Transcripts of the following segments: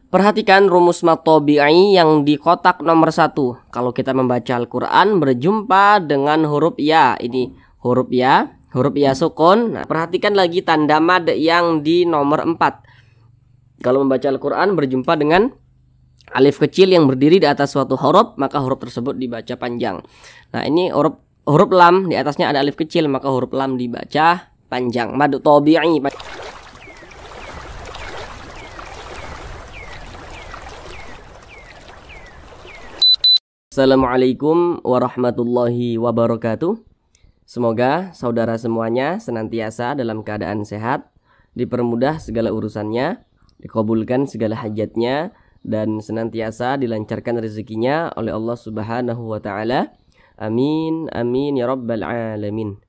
Perhatikan rumus mad tabi'i yang di kotak nomor 1. Kalau kita membaca Al-Quran berjumpa dengan huruf ya. Ini huruf ya sukun. Nah, perhatikan lagi tanda mad yang di nomor 4. Kalau membaca Al-Quran berjumpa dengan alif kecil yang berdiri di atas suatu huruf, maka huruf tersebut dibaca panjang. Nah, ini huruf lam, di atasnya ada alif kecil, maka huruf lam dibaca panjang. Mad tabi'i. Assalamualaikum warahmatullahi wabarakatuh. Semoga saudara semuanya senantiasa dalam keadaan sehat, dipermudah segala urusannya, dikabulkan segala hajatnya, dan senantiasa dilancarkan rezekinya oleh Allah Subhanahu wa taala. Amin amin ya rabbal alamin.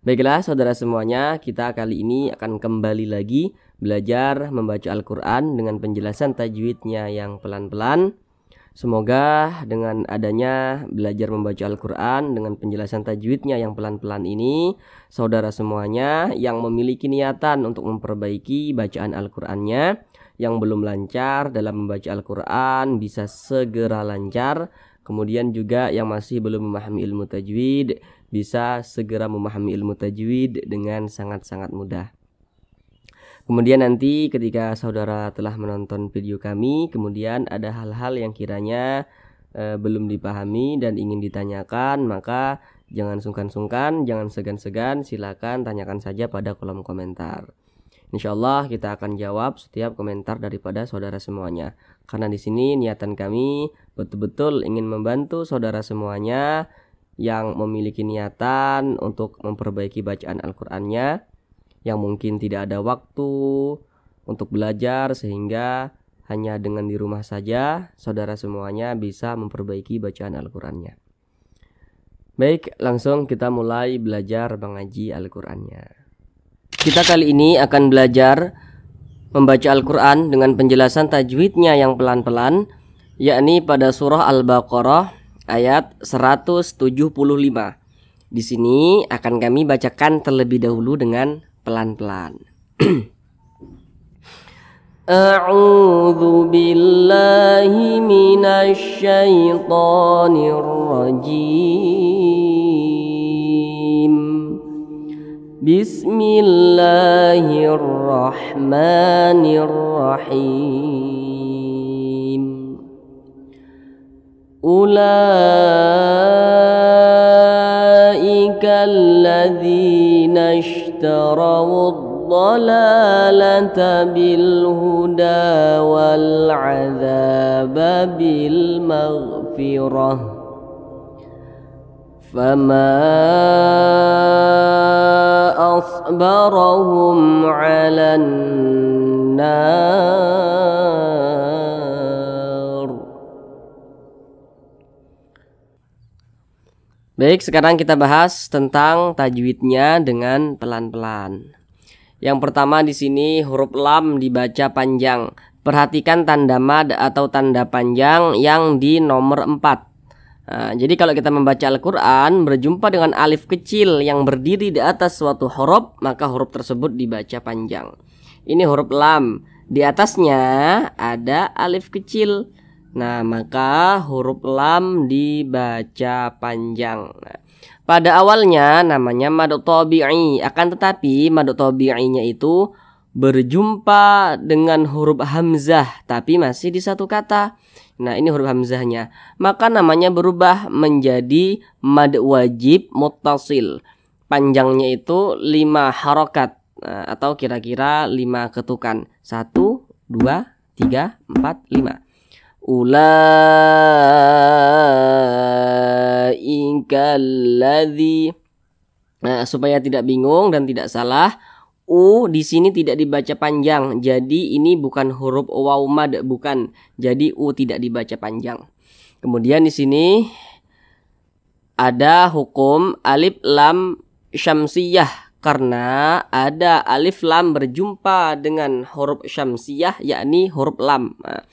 Baiklah saudara semuanya, kita kali ini akan kembali lagi belajar membaca Al-Quran dengan penjelasan tajwidnya yang pelan-pelan. Semoga dengan adanya belajar membaca Al-Quran dengan penjelasan tajwidnya yang pelan-pelan ini, saudara semuanya yang memiliki niatan untuk memperbaiki bacaan Al-Qurannya, yang belum lancar dalam membaca Al-Quran bisa segera lancar. Kemudian juga yang masih belum memahami ilmu tajwid bisa segera memahami ilmu tajwid dengan sangat-sangat mudah. Kemudian nanti ketika saudara telah menonton video kami, kemudian ada hal-hal yang kiranya belum dipahami dan ingin ditanyakan, maka jangan sungkan-sungkan, jangan segan-segan, silakan tanyakan saja pada kolom komentar. Insya Allah kita akan jawab setiap komentar daripada saudara semuanya. Karena di sini niatan kami betul-betul ingin membantu saudara semuanya yang memiliki niatan untuk memperbaiki bacaan Al-Qur'annya, yang mungkin tidak ada waktu untuk belajar, sehingga hanya dengan di rumah saja saudara semuanya bisa memperbaiki bacaan Al-Qur'annya. Baik, langsung kita mulai belajar mengaji Al-Qur'annya. Kita kali ini akan belajar membaca Al-Qur'an dengan penjelasan tajwidnya yang pelan-pelan, yakni pada surah Al-Baqarah ayat 175. Di sini akan kami bacakan terlebih dahulu dengan pelan-pelan. A'udzu billahi minasy syaithanir rajim. Bismillahirrahmanirrahim. Ulaika alladzina ishtaraw ad-dalalata bil huda wal 'adzaba bil maghfirah. Fama asbarahum 'alan nar. Baik, sekarang kita bahas tentang tajwidnya dengan pelan-pelan. Yang pertama di sini huruf lam dibaca panjang. Perhatikan tanda mad atau tanda panjang yang di nomor 4. Nah, jadi kalau kita membaca Al-Quran berjumpa dengan alif kecil yang berdiri di atas suatu huruf, maka huruf tersebut dibaca panjang. Ini huruf lam, di atasnya ada alif kecil. Nah, maka huruf lam dibaca panjang. Nah, pada awalnya namanya mad tabi'i, akan tetapi mad tabi'inya itu berjumpa dengan huruf hamzah tapi masih di satu kata. Nah, ini huruf hamzahnya, maka namanya berubah menjadi mad wajib muttasil. Panjangnya itu 5 harokat, atau kira-kira 5 ketukan. 1, 2, 3, 4, 5. Ulaika alladzi. Nah, supaya tidak bingung dan tidak salah, U di sini tidak dibaca panjang. Jadi ini bukan huruf waw mad, bukan. Jadi U tidak dibaca panjang. Kemudian di sini ada hukum alif lam syamsiyah, karena ada alif lam berjumpa dengan huruf syamsiyah, yakni huruf lam. Nah,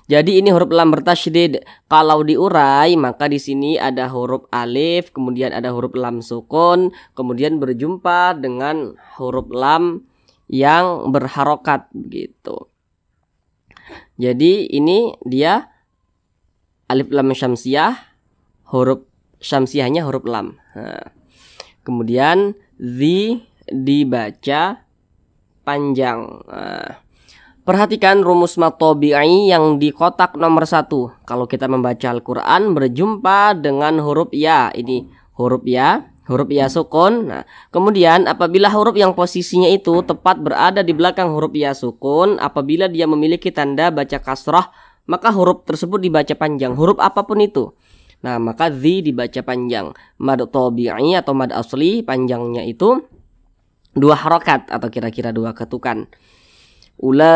jadi ini huruf lam bertasydid. Kalau diurai maka di sini ada huruf alif, kemudian ada huruf lam sukun, kemudian berjumpa dengan huruf lam yang berharokat begitu. Jadi ini dia alif lam syamsiah, huruf syamsiahnya huruf lam. Nah, kemudian zi dibaca panjang. Nah, perhatikan rumus mad tabi'i yang di kotak nomor 1. Kalau kita membaca Al-Quran berjumpa dengan huruf ya, ini huruf ya sukun. Nah, kemudian apabila huruf yang posisinya itu tepat berada di belakang huruf ya sukun, apabila dia memiliki tanda baca kasrah, maka huruf tersebut dibaca panjang, huruf apapun itu. Nah, maka zi dibaca panjang. Mad tabi'i atau mad asli panjangnya itu 2 harokat atau kira-kira 2 ketukan. Ulaika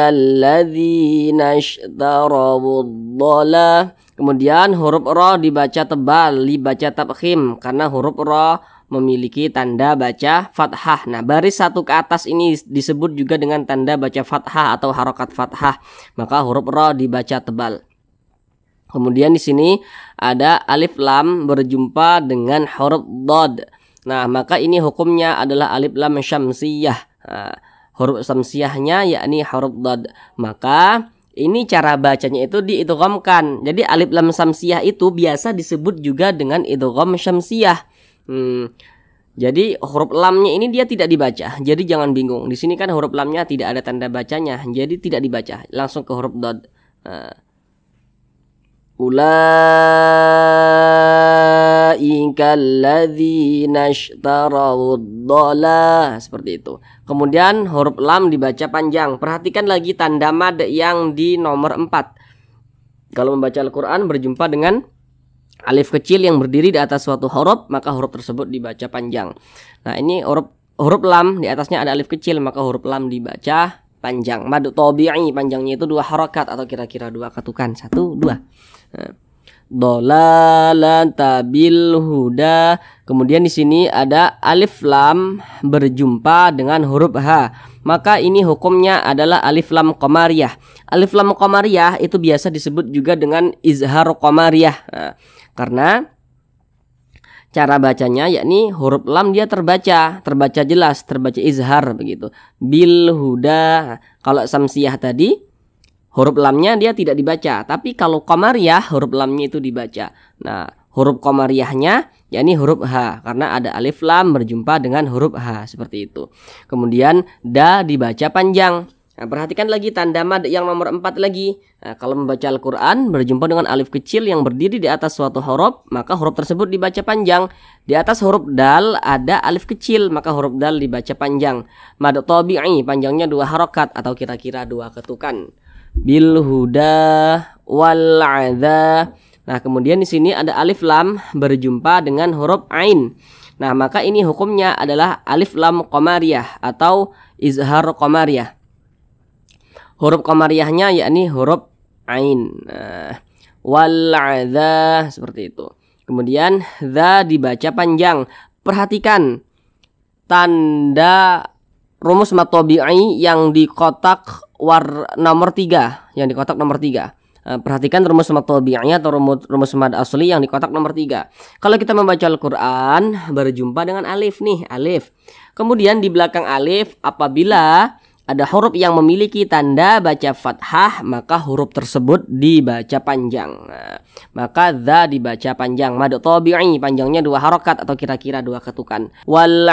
alladzina ishtarawud-dhalah. Kemudian huruf ra dibaca tebal, dibaca tabkhim karena huruf ra memiliki tanda baca fathah. Nah, baris 1 ke atas ini disebut juga dengan tanda baca fathah atau harokat fathah. Maka huruf ra dibaca tebal. Kemudian di sini ada alif lam berjumpa dengan huruf dhad. Nah, maka ini hukumnya adalah alif lam syamsiyah. Huruf syamsiyahnya yakni huruf dhad. Maka ini cara bacanya itu diidghamkan. Jadi alif lam syamsiyah itu biasa disebut juga dengan idgham syamsiyah. Jadi huruf lamnya ini dia tidak dibaca. Jadi jangan bingung. Di sini kan huruf lamnya tidak ada tanda bacanya. Jadi tidak dibaca. Langsung ke huruf dhad. Ulaika alladzina ishtarawud-dhalah, seperti itu. Kemudian huruf lam dibaca panjang. Perhatikan lagi tanda mad yang di nomor 4. Kalau membaca Al-Quran berjumpa dengan alif kecil yang berdiri di atas suatu huruf, maka huruf tersebut dibaca panjang. Nah, ini huruf lam, di atasnya ada alif kecil, maka huruf lam dibaca panjang. Mad tabi'i panjangnya itu 2 harokat atau kira-kira 2 ketukan. 1, 2. Dhalalata bil huda. Kemudian di sini ada alif lam berjumpa dengan huruf ha. Maka ini hukumnya adalah alif lam qamariyah. Alif lam qamariyah itu biasa disebut juga dengan izhar qamariyah. Karena cara bacanya yakni huruf lam dia terbaca jelas, terbaca izhar begitu. Bil huda. Kalau samsiyah tadi huruf lamnya dia tidak dibaca, tapi kalau qamariyah huruf lamnya itu dibaca. Nah, huruf qamariyahnya yakni huruf ha karena ada alif lam berjumpa dengan huruf ha, seperti itu. Kemudian da dibaca panjang. Nah, perhatikan lagi tanda mad yang nomor 4 lagi. Nah, kalau membaca Al-Quran berjumpa dengan alif kecil yang berdiri di atas suatu huruf, maka huruf tersebut dibaca panjang. Di atas huruf dal ada alif kecil, maka huruf dal dibaca panjang. Mad tabi'i panjangnya 2 harokat atau kira-kira 2 ketukan. Bil huda wal adza. Nah, kemudian di sini ada alif lam berjumpa dengan huruf ain. Nah, maka ini hukumnya adalah alif lam qamariyah atau izhar qamariyah. Huruf qamariyahnya yakni huruf ain. Nah, wal adza, seperti itu. Kemudian za dibaca panjang. Perhatikan tanda rumus mad tabi'i yang di kotak nomor 3, yang di kotak nomor 3. Perhatikan rumus mad tabi'i atau rumus mad asli yang di kotak nomor 3. Kalau kita membaca Al-Quran berjumpa dengan alif nih, alif. Kemudian di belakang alif apabila ada huruf yang memiliki tanda baca fathah, maka huruf tersebut dibaca panjang. Nah, maka za dibaca panjang. Mad tabi'i panjangnya 2 harokat atau kira-kira 2 ketukan. Wal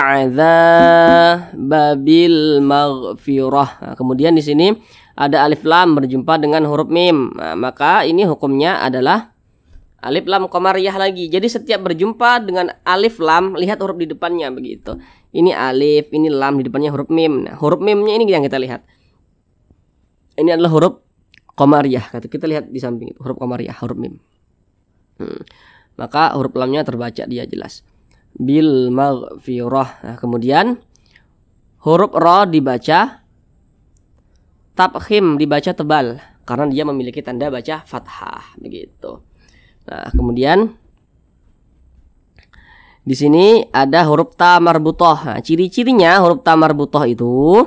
adzabil maghfirah. Nah, kemudian di sini ada alif lam berjumpa dengan huruf mim. Nah, maka ini hukumnya adalah alif lam qamariyah lagi. Jadi setiap berjumpa dengan alif lam, lihat huruf di depannya begitu. Ini alif, ini lam, di depannya huruf mim. Nah, huruf mimnya ini yang kita lihat. Ini adalah huruf qamariyah. Kita lihat di samping itu, huruf qamariyah, huruf mim. Maka huruf lamnya terbaca dia jelas. Bil maghfirah. Nah, kemudian huruf ra dibaca tabkhim, dibaca tebal karena dia memiliki tanda baca fathah begitu. Nah, kemudian di sini ada huruf ta marbutah. Nah, ciri-cirinya huruf ta marbutah itu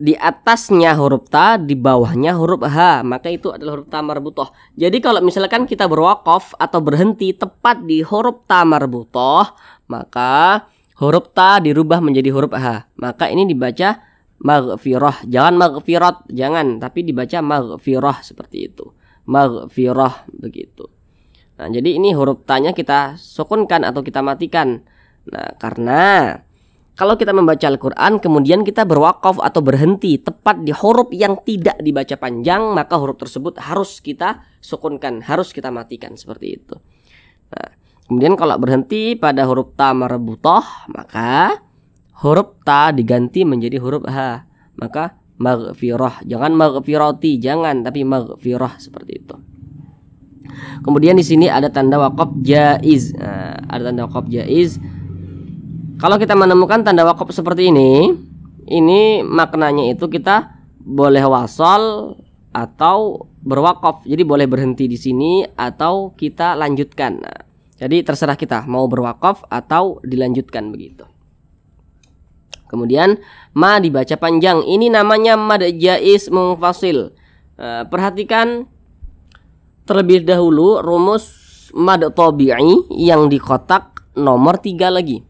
di atasnya huruf ta, di bawahnya huruf ha. Maka itu adalah huruf ta marbutah. Jadi kalau misalkan kita berwaqaf atau berhenti tepat di huruf ta marbutah, maka huruf ta dirubah menjadi huruf ha. Maka ini dibaca maghfirah, jangan maghfirat, jangan, tapi dibaca maghfirah seperti itu. Maghfirah begitu. Nah, jadi ini huruf ta-nya kita sukunkan atau kita matikan. Nah, karena kalau kita membaca Al-Quran kemudian kita berwakaf atau berhenti tepat di huruf yang tidak dibaca panjang, maka huruf tersebut harus kita sukunkan, harus kita matikan seperti itu. Nah, kemudian kalau berhenti pada huruf ta marbutah, maka huruf ta diganti menjadi huruf ha. Maka maghfirah, jangan maghfirati, jangan, tapi maghfirah seperti itu. Kemudian di sini ada tanda waqaf jaiz. Nah, ada tanda waqaf jaiz. Kalau kita menemukan tanda waqaf seperti ini maknanya itu kita boleh wasal atau berwaqaf. Jadi boleh berhenti di sini atau kita lanjutkan. Nah, jadi terserah kita mau berwaqaf atau dilanjutkan begitu. Kemudian ma dibaca panjang. Ini namanya mad jaiz munfasil. Perhatikan terlebih dahulu rumus mad tabi'i yang di kotak nomor 3 lagi.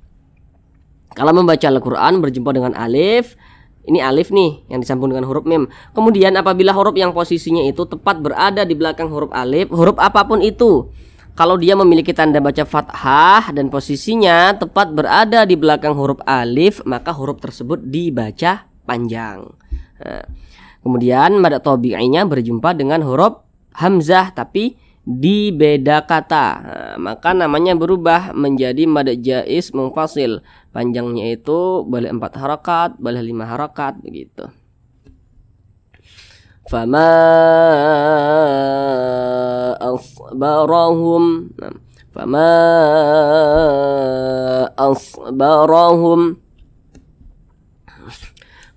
Kalau membaca Al-Quran berjumpa dengan alif, ini alif nih yang disambung dengan huruf mim. Kemudian apabila huruf yang posisinya itu tepat berada di belakang huruf alif, huruf apapun itu, kalau dia memiliki tanda baca fathah dan posisinya tepat berada di belakang huruf alif, maka huruf tersebut dibaca panjang. Nah, kemudian mad tabi'inya berjumpa dengan huruf hamzah tapi di beda kata. Nah, maka namanya berubah menjadi mad jaiz munfasil. Panjangnya itu boleh 4 harakat, boleh 5 harakat begitu. Fama asbarahum, fama asbarahum.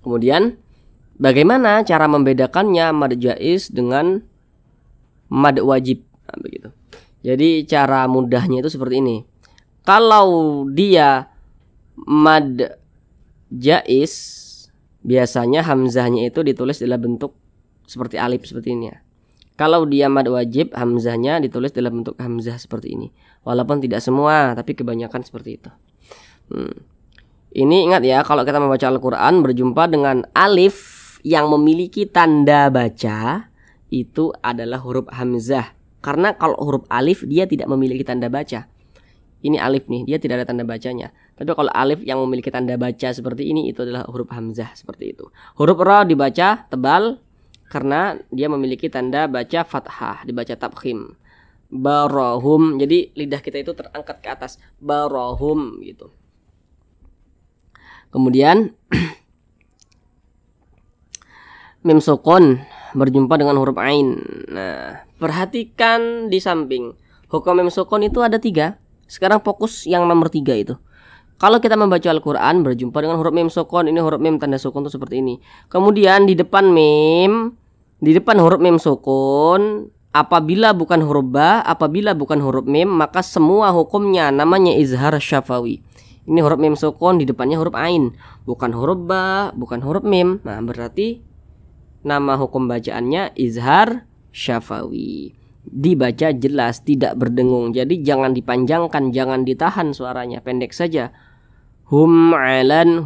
Kemudian bagaimana cara membedakannya mad jaiz dengan mad wajib? Nah, begitu. Jadi cara mudahnya itu seperti ini. Kalau dia mad jaiz, biasanya hamzahnya itu ditulis dalam bentuk seperti alif seperti ini ya. Kalau dia mad wajib, hamzahnya ditulis dalam bentuk hamzah seperti ini. Walaupun tidak semua, tapi kebanyakan seperti itu. Ini ingat ya, kalau kita membaca Al-Quran berjumpa dengan alif yang memiliki tanda baca, itu adalah huruf hamzah. Karena kalau huruf alif dia tidak memiliki tanda baca. Ini alif nih, dia tidak ada tanda bacanya. Tapi kalau alif yang memiliki tanda baca seperti ini, itu adalah huruf hamzah seperti itu. Huruf ra dibaca tebal karena dia memiliki tanda baca fathah, dibaca tabkhim. Barahum, jadi lidah kita itu terangkat ke atas. Barahum gitu. Kemudian mim sukun berjumpa dengan huruf ain. Nah, perhatikan di samping. Hukum mim sukun itu ada 3. Sekarang fokus yang nomor 3 itu. Kalau kita membaca Al-Quran berjumpa dengan huruf mim sukun, ini huruf mim tanda sukun itu seperti ini. Kemudian di depan mim, di depan huruf mim sukun, apabila bukan huruf ba, apabila bukan huruf mim, maka semua hukumnya namanya izhar syafawi. Ini huruf mim sukun, di depannya huruf ain, bukan huruf ba, bukan huruf mim. Nah, berarti nama hukum bacaannya izhar syafawi. Dibaca jelas, tidak berdengung. Jadi jangan dipanjangkan, jangan ditahan suaranya, pendek saja. Hum alan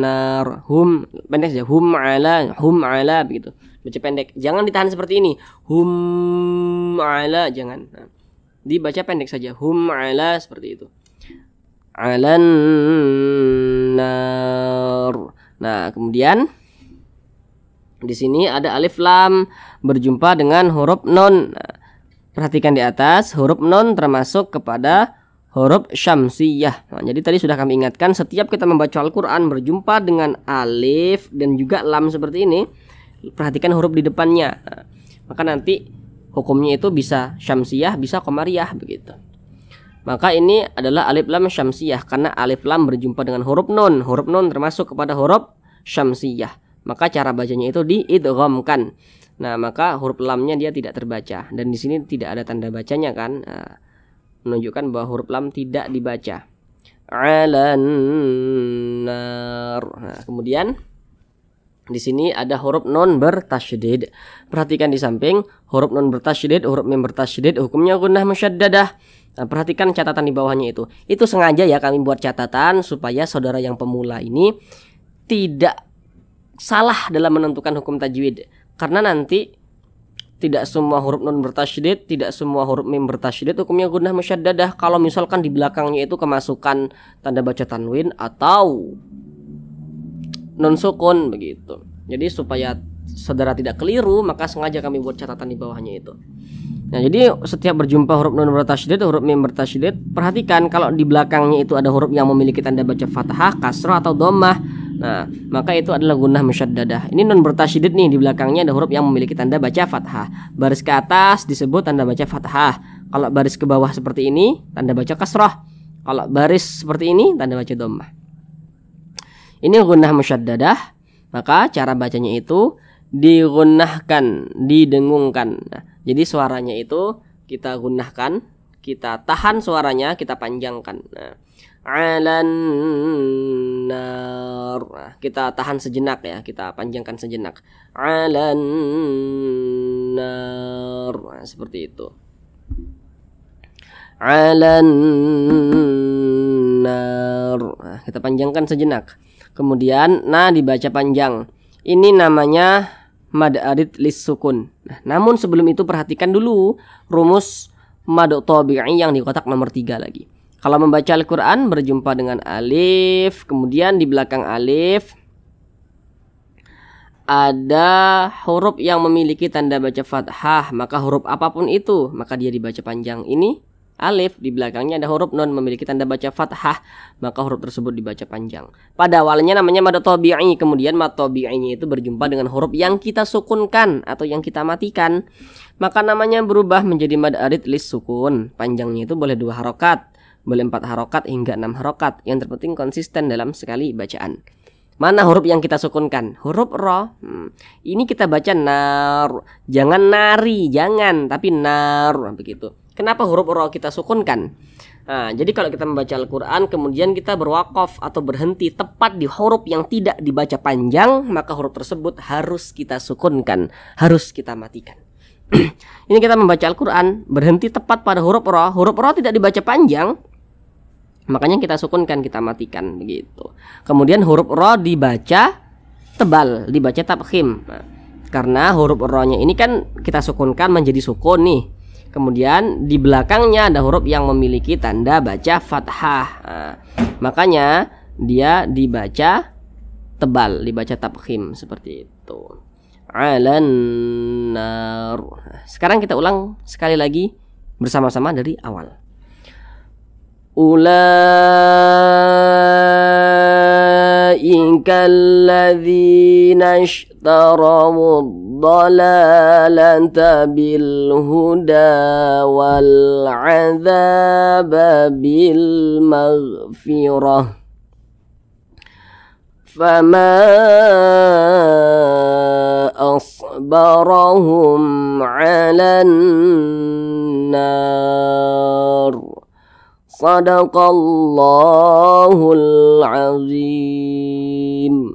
nar. Hum pendek saja. Hum ala begitu. Baca pendek. Jangan ditahan seperti ini. Hum ala, jangan. Nah, dibaca pendek saja. Hum ala seperti itu. Alan nar. Nah, kemudian di sini ada alif lam berjumpa dengan huruf nun. Nah, perhatikan di atas, huruf nun termasuk kepada huruf syamsiyah. Nah, jadi tadi sudah kami ingatkan, setiap kita membaca Al-Quran berjumpa dengan alif dan juga lam seperti ini, perhatikan huruf di depannya. Nah, maka nanti hukumnya itu bisa syamsiyah, bisa qamariyah begitu. Maka ini adalah alif lam syamsiyah karena alif lam berjumpa dengan huruf nun. Huruf nun termasuk kepada huruf syamsiyah. Maka cara bacanya itu diidghamkan. Nah, maka huruf lamnya dia tidak terbaca dan di sini tidak ada tanda bacanya kan. Nah, menunjukkan bahwa huruf lam tidak dibaca. Alan nar. Nah, kemudian di sini ada huruf nun bertasydid. Perhatikan di samping, huruf nun bertasydid, huruf mim bertasydid, hukumnya gunnah musyaddadah. Nah, perhatikan catatan di bawahnya itu. Itu sengaja ya kami buat catatan supaya saudara yang pemula ini tidak salah dalam menentukan hukum tajwid, karena nanti tidak semua huruf nun bertasydid, tidak semua huruf mim bertasydid hukumnya gunnah musyaddadah kalau misalkan di belakangnya itu kemasukan tanda baca tanwin atau nun sukun begitu. Jadi supaya saudara tidak keliru, maka sengaja kami buat catatan di bawahnya itu. Nah, jadi setiap berjumpa huruf nun bertasydid, huruf mim bertasydid, perhatikan kalau di belakangnya itu ada huruf yang memiliki tanda baca fathah, kasrah atau dhammah. Nah, maka itu adalah gunnah musyaddadah. Ini nun bertasydid nih, di belakangnya ada huruf yang memiliki tanda baca fathah. Baris ke atas disebut tanda baca fathah. Kalau baris ke bawah seperti ini, tanda baca kasrah. Kalau baris seperti ini, tanda baca dhammah. Ini gunnah musyaddadah, maka cara bacanya itu digunnahkan, didengungkan. Nah, jadi suaranya itu kita gunnahkan, kita tahan suaranya, kita panjangkan. Nah, alan nar. Nah, kita tahan sejenak ya, kita panjangkan sejenak. Alan nar. Nah, seperti itu. Alan nar. Nah, kita panjangkan sejenak. Kemudian nah dibaca panjang. Ini namanya mad arid lis sukun. Nah, namun sebelum itu perhatikan dulu rumus mad tabi'i yang di kotak nomor 3 lagi. Kalau membaca Al-Qur'an berjumpa dengan alif, kemudian di belakang alif ada huruf yang memiliki tanda baca fathah, maka huruf apapun itu maka dia dibaca panjang. Ini alif, di belakangnya ada huruf nun memiliki tanda baca fathah, maka huruf tersebut dibaca panjang. Pada awalnya namanya mad tabi'i, kemudian mad tabi'inya itu berjumpa dengan huruf yang kita sukunkan atau yang kita matikan, maka namanya berubah menjadi mad arid lis sukun. Panjangnya itu boleh 2 harokat, boleh 4 harokat hingga 6 harokat. Yang terpenting konsisten dalam sekali bacaan. Mana huruf yang kita sukunkan? Huruf ro. Ini kita baca nar, jangan nari, jangan, tapi nar, begitu. Kenapa huruf ro kita sukunkan? Nah, jadi kalau kita membaca Al-Quran kemudian kita berwakaf atau berhenti tepat di huruf yang tidak dibaca panjang, maka huruf tersebut harus kita sukunkan, harus kita matikan. Ini kita membaca Al-Quran berhenti tepat pada huruf ro tidak dibaca panjang, makanya kita sukunkan, kita matikan begitu. Kemudian huruf ro dibaca tebal, dibaca tafkhim. Nah, karena huruf ro-nya ini kan kita sukunkan menjadi sukun nih. Kemudian di belakangnya ada huruf yang memiliki tanda baca fathah. Nah, makanya dia dibaca tebal, dibaca tafkhim seperti itu. Alan nar. Sekarang kita ulang sekali lagi bersama-sama dari awal. Ulaika alladzina ishtaraw ad-dalalata bil huda wal 'adzaba bil maghfirah fama asbarahum 'alan nar. Sadaqallahul azim.